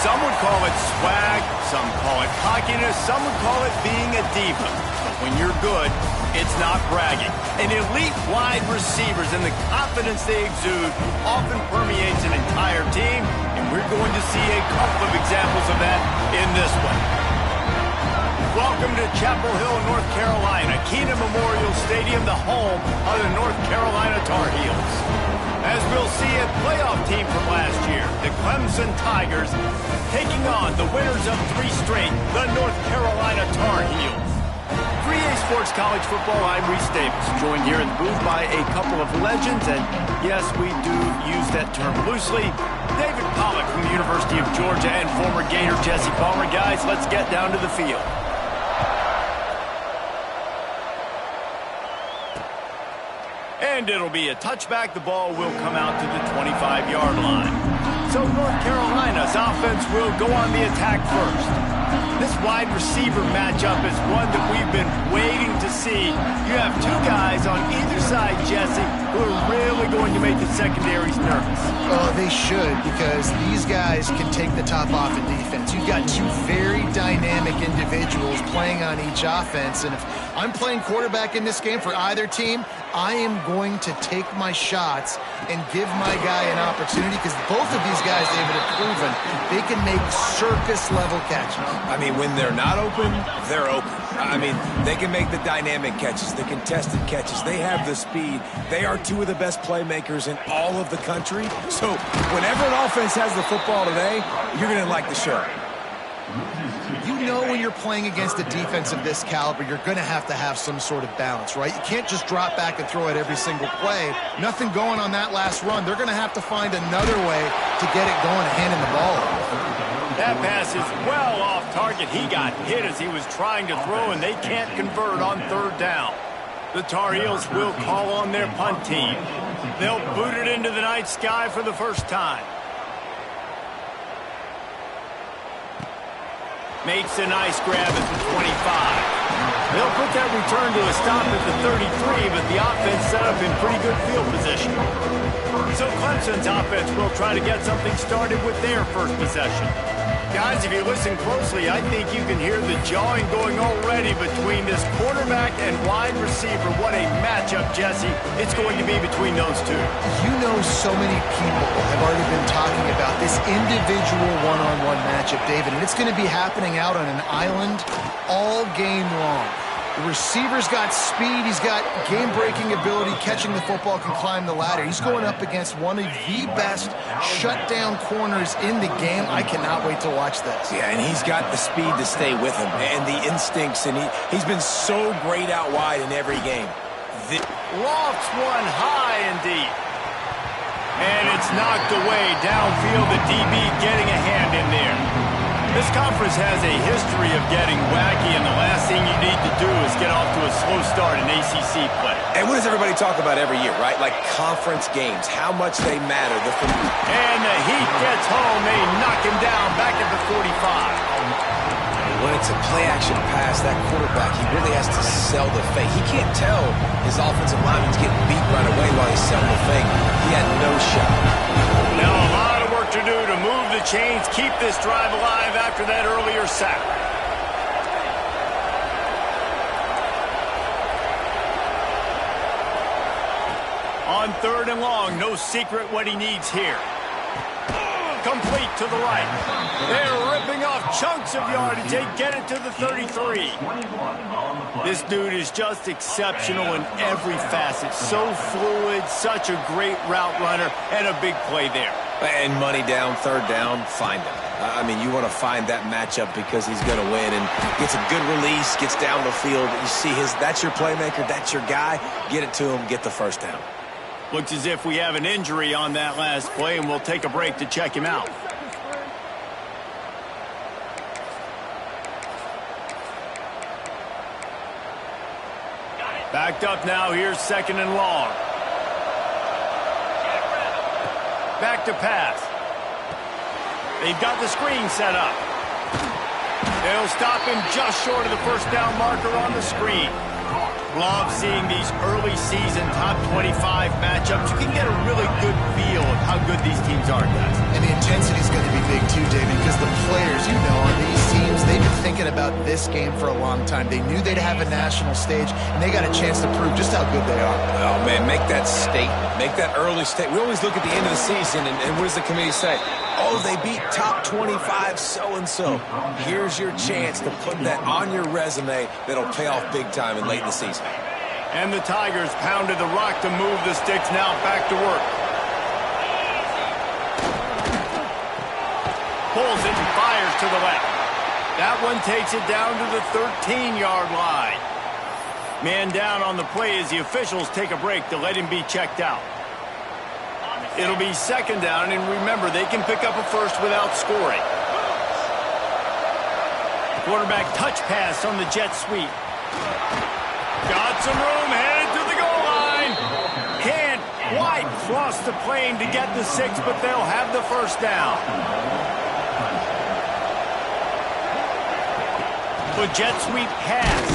Some would call it swag, some call it cockiness, some would call it being a diva. But when you're good, it's not bragging. And elite wide receivers and the confidence they exude often permeates an entire team, and we're going to see a couple of examples of that in this one. Welcome to Chapel Hill, North Carolina, Kenan Memorial Stadium, the home of the North Carolina Tar Heels. As we'll see, a playoff team from last year, the Clemson Tigers, taking on the winners of 3 straight, the North Carolina Tar Heels. 3A Sports College Football, I'm Reese Davis, joined here in the booth by a couple of legends, and yes, we do use that term loosely. David Pollack from the University of Georgia and former Gator Jesse Palmer. Guys, let's get down to the field. And it'll be a touchback. The ball will come out to the 25-yard line. So North Carolina's offense will go on the attack first. This wide receiver matchup is one that we've been waiting to see. You have 2 guys on either side, Jesse, who are really going to make the secondaries nervous. Oh, they should, because these guys can take the top off in defense. You've got 2 very dynamic individuals playing on each offense, and if I'm playing quarterback in this game for either team, I am going to take my shots and give my guy an opportunity, because both of these guys, David, have proven they can make circus-level catches. I mean, when they're not open, they're open. I mean, they can make the dynamic catches, the contested catches. They have the speed. They are 2 of the best playmakers in all of the country. So whenever an offense has the football today, you're going to like the show. You know when you're playing against a defense of this caliber, you're going to have some sort of balance, right? You can't just drop back and throw it every single play. Nothing going on that last run. They're going to have to find another way to get it going and handing the ball off. That pass is well off target. He got hit as he was trying to throw, and they can't convert on 3rd down. The Tar Heels will call on their punt team. They'll boot it into the night sky for the first time. Makes a nice grab at the 25. They'll put that return to a stop at the 33, but the offense set up in pretty good field position. So Clemson's offense will try to get something started with their first possession. Guys, if you listen closely, I think you can hear the jawing going already between this quarterback and wide receiver. What a matchup, Jesse, it's going to be between those 2. You know, so many people have already been talking about this individual one-on-one matchup, David, and it's going to be happening out on an island all game long. The receiver's got speed, he's got game-breaking ability, catching the football, can climb the ladder. He's going up against one of the best shutdown corners in the game. I cannot wait to watch this. Yeah, and he's got the speed to stay with him and the instincts, and he's been so great out wide in every game. Lofts one high and deep. And it's knocked away downfield. The DB getting a hand in there. This conference has a history of getting wacky, and the last thing you need to do is get off to a slow start in ACC play. And what does everybody talk about every year, right? Like conference games, how much they matter. And the Heat gets home. They knock him down back at the 45. When it's a play-action pass, that quarterback, he really has to sell the fake. He can't tell his offensive lineman's getting beat right away while he's selling the fake. He had no shot. Now a lot of work to do to move the chains, keep this drive alive after that earlier sack. On 3rd and long, no secret what he needs here. Complete to the right. They're ripping off chunks of yardage. They get it to the 33. This dude is just exceptional in every facet. So fluid, such a great route runner, and a big play there. And money down, 3rd down, find him. I mean, you want to find that matchup because he's going to win and gets a good release, gets down the field. You see that's your playmaker, that's your guy. Get it to him, get the 1st down. Looks as if we have an injury on that last play, and we'll take a break to check him out. Backed up now, here's 2nd and long. Back to pass. They've got the screen set up. They'll stop him just short of the 1st down marker on the screen. Love seeing these early season top 25 matchups. You can get a really good feel of how good these teams are, guys. And the intensity is going to be big too, David, because the players, you know, on these teams, they've been thinking about this game for a long time. They knew they'd have a national stage, and they got a chance to prove just how good they are. Oh, man, make that statement. Make that early statement. We always look at the end of the season, and what does the committee say? Oh, they beat top 25 so-and-so. Here's your chance to put that on your resume that'll pay off big time and late in the season. And the Tigers pounded the rock to move the sticks. Now back to work. Pulls it and fires to the left. That one takes it down to the 13-yard line. Man down on the play as the officials take a break to let him be checked out. It'll be second down, and remember, they can pick up a first without scoring. Quarterback touch pass on the jet sweep. Got some room, headed to the goal line. Can't quite cross the plane to get the 6, but they'll have the first down. A jet sweep pass.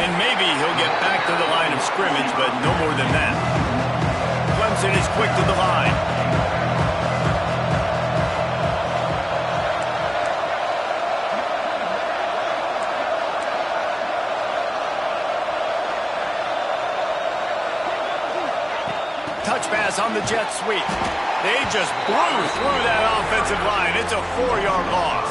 And maybe he'll get back to the line of scrimmage, but no more than that. Clemson is quick to the line. Touch pass on the jet sweep. They just blew through that offensive line. It's a 4-yard loss.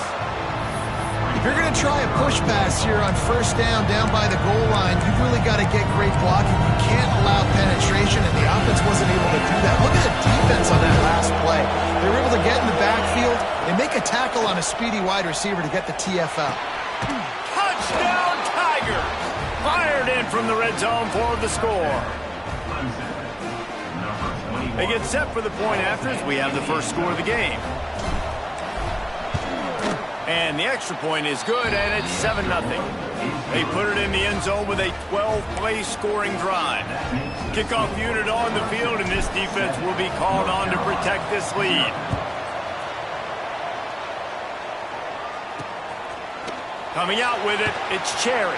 If you're going to try a push pass here on first down by the goal line, you've really got to get great blocking. You can't allow penetration, and the offense wasn't able to do that. Look at the defense on that last play. They were able to get in the backfield and make a tackle on a speedy wide receiver to get the TFL. Touchdown, Tigers! Fired in from the red zone for the score. They get set for the point after as we have the first score of the game. And the extra point is good, and it's 7-0. They put it in the end zone with a 12-play scoring drive. Kickoff unit on the field, and this defense will be called on to protect this lead. Coming out with it, it's Cherry.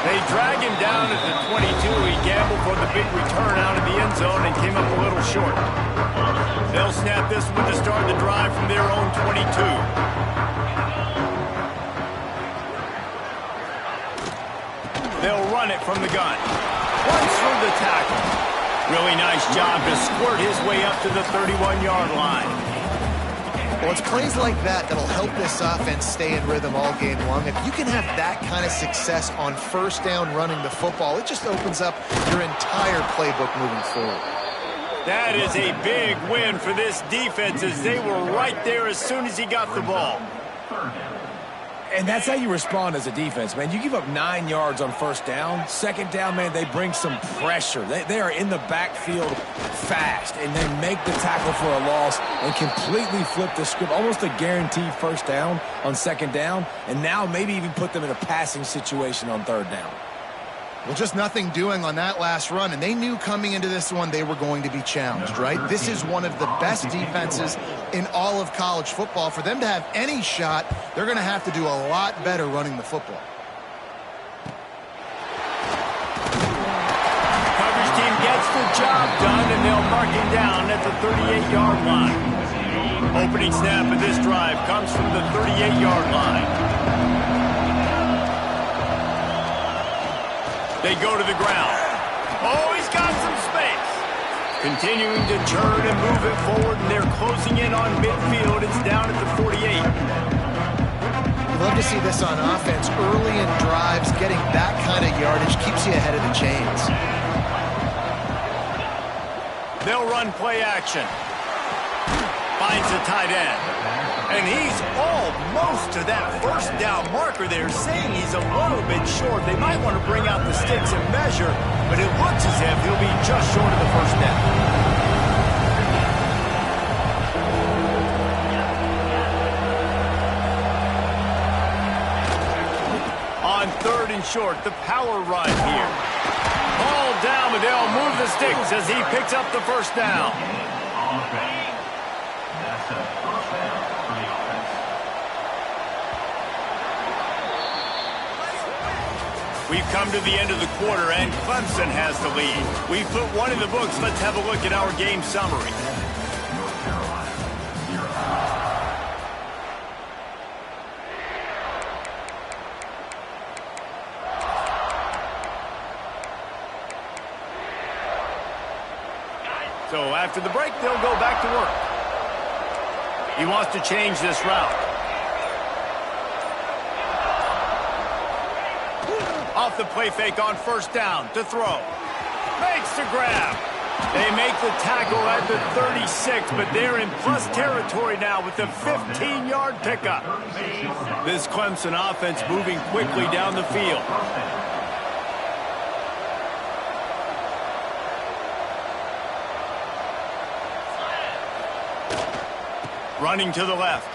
They drag him down at the 22. He gambled for the big return out of the end zone and came up a little short. They'll snap this one to start the drive from their own 22. They'll run it from the gun. Runs through the tackle. Really nice job to squirt his way up to the 31-yard line. Well, it's plays like that that'll help this offense stay in rhythm all game long. If you can have that kind of success on first down running the football, it just opens up your entire playbook moving forward. That is a big win for this defense as they were right there as soon as he got the ball. And that's how you respond as a defense, man. You give up 9 yards on first down. Second down, man, they bring some pressure. They are in the backfield fast, and they make the tackle for a loss and completely flip the script. Almost a guaranteed first down on second down, and now maybe even put them in a passing situation on third down. Well, just nothing doing on that last run, and they knew coming into this one they were going to be challenged, right? This is one of the best defenses in all of college football. For them to have any shot, they're going to have to do a lot better running the football. Coverage team gets the job done, and they'll mark him down at the 38-yard line. Opening snap of this drive comes from the 38-yard line. They go to the ground. Oh, he's got some space. Continuing to turn and move it forward, and they're closing in on midfield. It's down at the 48. You'd love to see this on offense. Early in drives, getting that kind of yardage keeps you ahead of the chains. They'll run play action. Finds the tight end. And he's almost to that first down marker there, saying he's a little bit short. They might want to bring out the sticks and measure, but it looks as if he'll be just short of the first down. On third and short, the power run here. Ball down, but they'll move the sticks as he picks up the first down. We've come to the end of the quarter, and Clemson has the lead. We've put one in the books. Let's have a look at our game summary. So after the break, they'll go back to work. He wants to change this route. Off the play fake on first down to throw. Makes the grab. They make the tackle at the 36, but they're in plus territory now with the 15-yard pickup. This Clemson offense moving quickly down the field. Running to the left.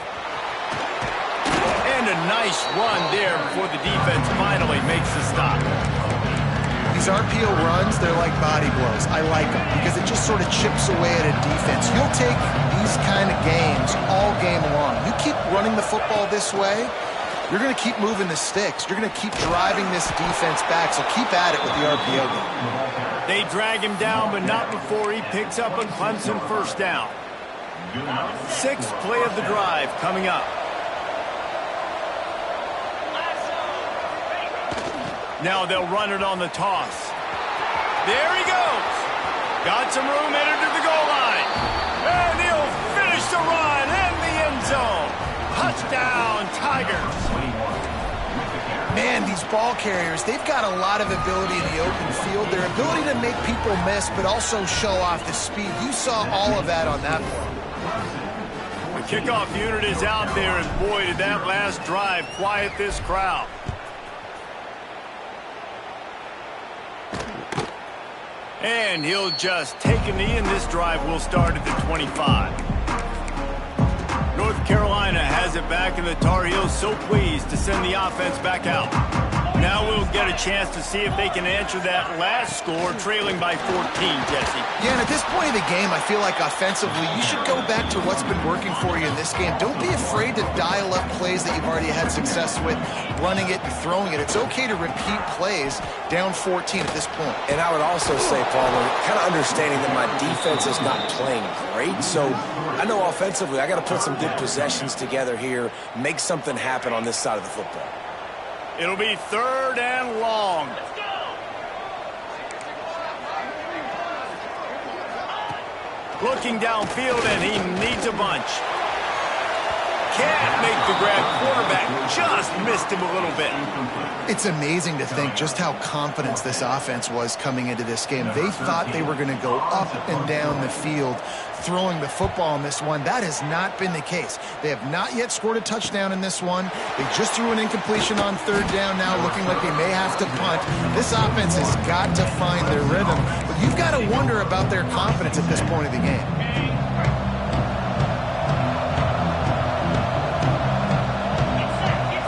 And a nice run there before the defense finally makes the stop. These RPO runs, they're like body blows. I like them because it just sort of chips away at a defense. You'll take these kind of games all game long. You keep running the football this way, you're going to keep moving the sticks. You're going to keep driving this defense back, so keep at it with the RPO game. They drag him down, but not before he picks up a Clemson first down. Sixth play of the drive coming up. Now they'll run it on the toss. There he goes. Got some room, entered to the goal line. And he'll finish the run in the end zone. Touchdown, Tigers. Man, these ball carriers, they've got a lot of ability in the open field. Their ability to make people miss, but also show off the speed. You saw all of that on that play. The kickoff unit is out there, and boy, did that last drive quiet this crowd. And he'll just take a knee, and this drive will start at the 25. North Carolina has it back, and the Tar Heels so pleased to send the offense back out. Now we'll get a chance to see if they can answer that last score, trailing by 14, Jesse. Yeah, and at this point of the game, I feel like offensively, you should go back to what's been working for you in this game. Don't be afraid to dial up plays that you've already had success with, running it and throwing it. It's okay to repeat plays down 14 at this point. And I would also say, Paul, kind of understanding that my defense is not playing great, so I know offensively I got to put some good possessions together here, make something happen on this side of the football. It'll be third and long. Looking downfield, and he needs a bunch. Can't make the grab. Quarterback just missed him a little bit. It's amazing to think just how confident this offense was coming into this game. They thought they were going to go up and down the field throwing the football in this one. That has not been the case. They have not yet scored a touchdown in this one. They just threw an incompletion on third down now, looking like they may have to punt. This offense has got to find their rhythm, but you've got to wonder about their confidence at this point of the game.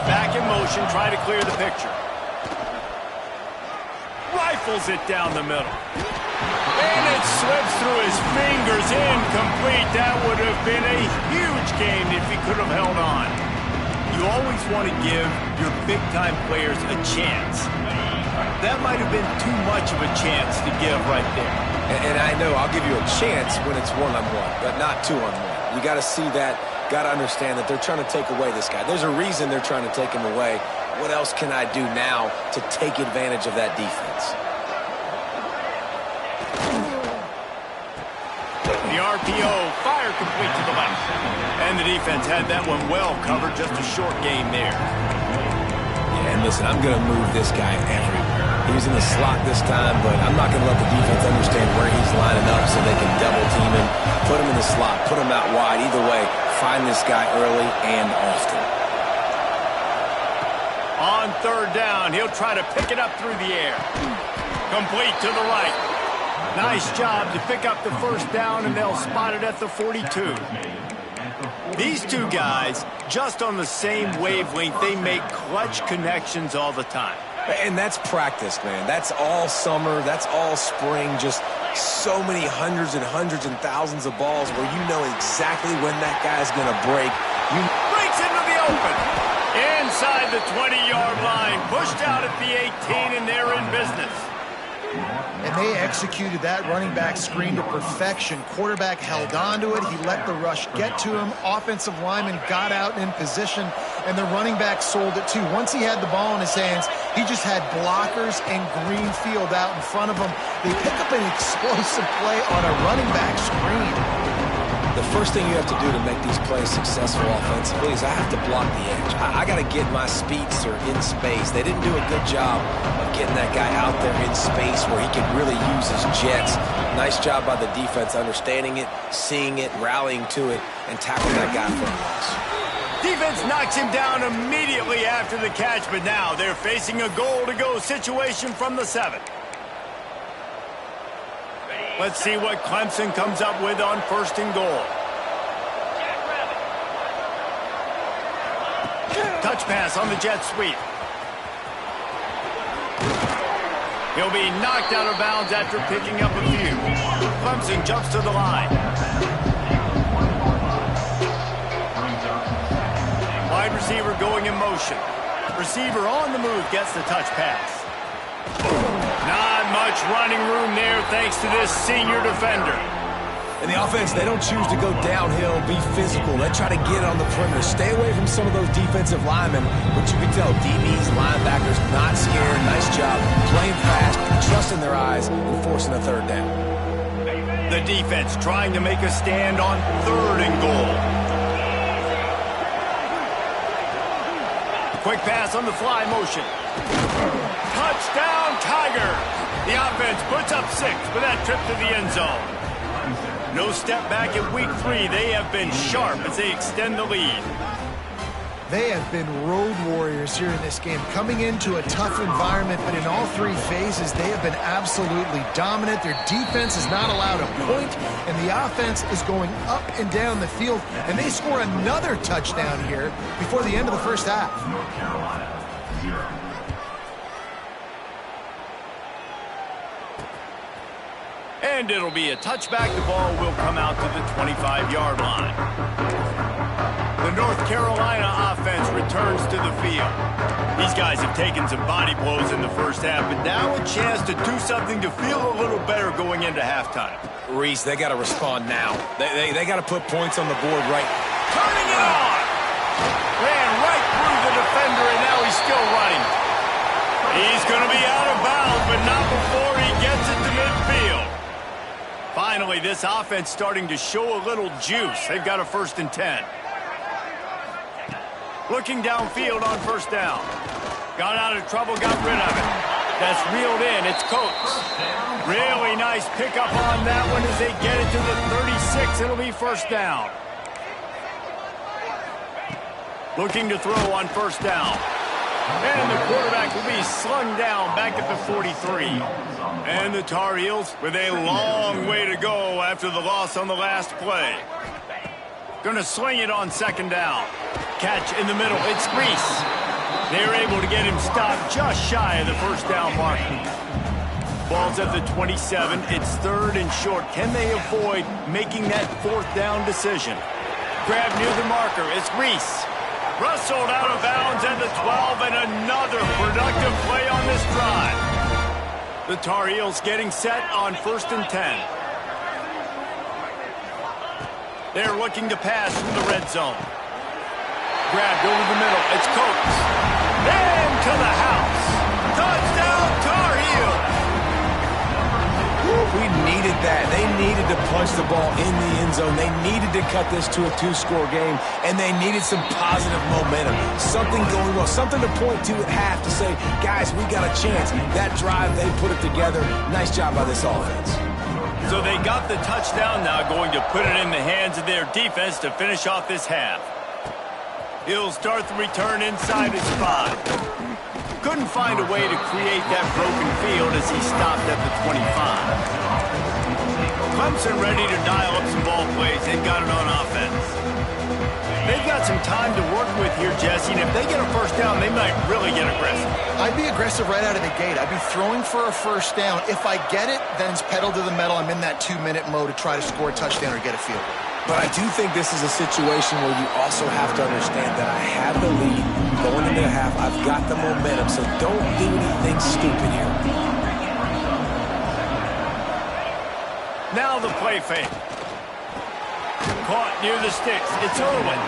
Back in motion, try to clear the picture. Rifles it down the middle. And it slips through his fingers, incomplete. That would have been a huge game if he could have held on. You always want to give your big-time players a chance. That might have been too much of a chance to give right there. And I know I'll give you a chance when it's one-on-one, but not two-on-one. You got to see that, got to understand that they're trying to take away this guy. There's a reason they're trying to take him away. What else can I do now to take advantage of that defense? The RPO, fire complete to the left. And the defense had that one well covered, just a short game there. Yeah, and listen, I'm going to move this guy everywhere. He's in the slot this time, but I'm not going to let the defense understand where he's lining up so they can double team him, put him in the slot, put him out wide. Either way, find this guy early and often. On third down, he'll try to pick it up through the air. Complete to the right. Nice job to pick up the first down, and they'll spot it at the 42. These two guys, just on the same wavelength, they make clutch connections all the time. And that's practice, man. That's all summer. That's all spring. Just so many hundreds and thousands of balls where you know exactly when that guy's going to break. Breaks into the open. Inside the 20-yard line. Pushed out at the 18, and they're in business. And they executed that running back screen to perfection. Quarterback held on to it. He let the rush get to him. Offensive lineman got out in position. and the running back sold it too. Once he had the ball in his hands, he just had blockers and green field out in front of him. They pick up an explosive play on a running back screen. The first thing you have to do to make these plays successful offensively is I have to block the edge. I got to get my speedster in space. They didn't do a good job of getting that guy out there in space where he could really use his jets. Nice job by the defense understanding it, seeing it, rallying to it, and tackling that guy for a loss. Defense knocks him down immediately after the catch, but now they're facing a goal-to-go situation from the 7. Let's see what Clemson comes up with on 1st and goal. Touch pass on the jet sweep. He'll be knocked out of bounds after picking up a few. Clemson jumps to the line. Wide receiver going in motion. Receiver on the move gets the touch pass. Not much running room there thanks to this senior defender. And the offense, they don't choose to go downhill, be physical. They try to get on the perimeter. Stay away from some of those defensive linemen, but you can tell DBs, linebackers, not scared. Nice job playing fast, trusting their eyes, and forcing a 3rd down. The defense trying to make a stand on 3rd and goal. Quick pass on the fly motion. Touchdown, Tiger! The offense puts up 6 with that trip to the end zone. No step back in week 3. They have been sharp as they extend the lead. They have been road warriors here in this game, coming into a tough environment, but in all 3 phases, they have been absolutely dominant. Their defense is not allowed a point, and the offense is going up and down the field, and they score another touchdown here before the end of the first half. And it'll be a touchback. The ball will come out to the 25-yard line. The North Carolina offense returns to the field. These guys have taken some body blows in the first half, but now a chance to do something to feel a little better going into halftime. Reese, they got to respond now. They got to put points on the board right. Turning it on! Ran right through the defender, and now he's still running. He's going to be out of bounds, but not before he gets it to midfield. Finally, this offense starting to show a little juice. They've got a 1st and 10. Looking downfield on 1st down. Got out of trouble, got rid of it. That's reeled in. It's Coates. Really nice pickup on that one as they get it to the 36. It'll be 1st down. Looking to throw on 1st down. And the quarterback will be slung down back at the 43. And the Tar Heels with a long way to go after the loss on the last play. Going to swing it on 2nd down. Catch in the middle. It's Reese. They're able to get him stopped just shy of the 1st down mark. Ball's at the 27. It's 3rd and short. Can they avoid making that 4th down decision? Grab near the marker. It's Reese. Rustled out of bounds at the 12, and another productive play on this drive. The Tar Heels getting set on 1st and 10. They're looking to pass from the red zone. Grabbed over the middle. It's Coates. Into the house. Touchdown, Tar Heels. We needed that. They needed to punch the ball in the end zone. They needed to cut this to a 2-score game, and they needed some positive momentum. Something going well, something to point to at half to say, guys, we got a chance. That drive, they put it together. Nice job by this offense. So they got the touchdown, now going to put it in the hands of their defense to finish off this half. He'll start the return inside his 5. Couldn't find a way to create that broken field as he stopped at the 25. Clemson ready to dial up some ball plays. They've got it on offense. They've got some time to work with here, Jesse, and if they get a 1st down, they might really get aggressive. I'd be aggressive right out of the gate. I'd be throwing for a 1st down. If I get it, then it's pedal to the metal. I'm in that 2-minute mode to try to score a touchdown or get a field goal. But I do think this is a situation where you also have to understand that I have the lead going into the half. I've got the momentum, so don't do anything stupid here. Now the play fake. Caught near the sticks. It's Irwin.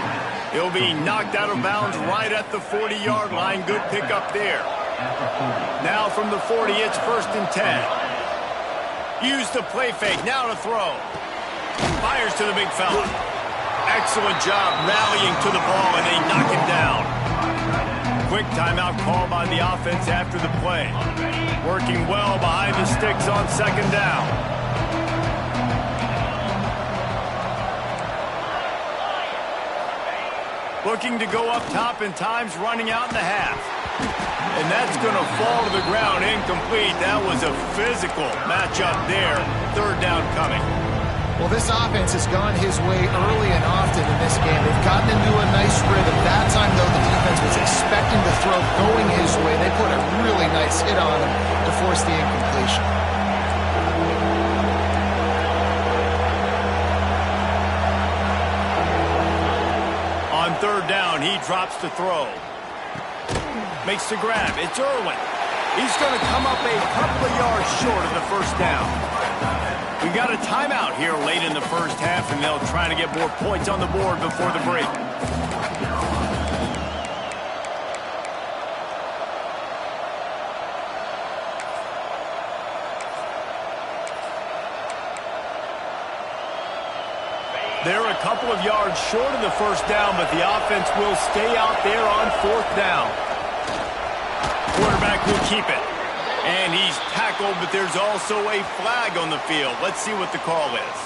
He'll be knocked out of bounds right at the 40-yard line. Good pickup there. Now from the 40, it's 1st and 10. Use the play fake. Now to throw. Fires to the big fella. Excellent job rallying to the ball, and they knock him down. Quick timeout call by the offense after the play. Working well behind the sticks on 2nd down. Looking to go up top, and time's running out in the half. And that's going to fall to the ground incomplete. That was a physical matchup there. 3rd down coming. Well, this offense has gone his way early and often in this game. They've gotten into a nice rhythm. That time, though, the defense was expecting the throw going his way. They put a really nice hit on him to force the incompletion. On 3rd down, he drops to throw. Makes the grab. It's Irwin. He's going to come up a couple of yards short of the 1st down. We got a timeout here late in the 1st half, and they'll try to get more points on the board before the break. They're a couple of yards short of the 1st down, but the offense will stay out there on 4th down. Quarterback will keep it. And he's tackled, but there's also a flag on the field. Let's see what the call is.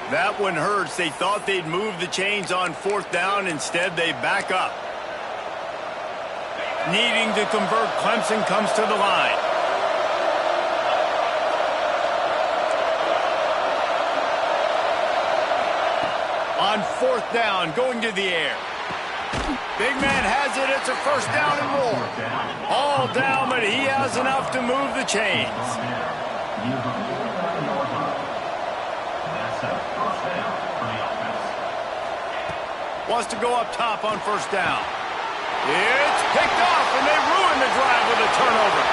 That one hurts. They thought they'd move the chains on 4th down. Instead, they back up. Needing to convert, Clemson comes to the line. On 4th down, going to the air. Big man has it. It's a 1st down and more. All down, but he has enough to move the chains. Wants to go up top on 1st down. It's picked off, and they ruin the drive with a turnover.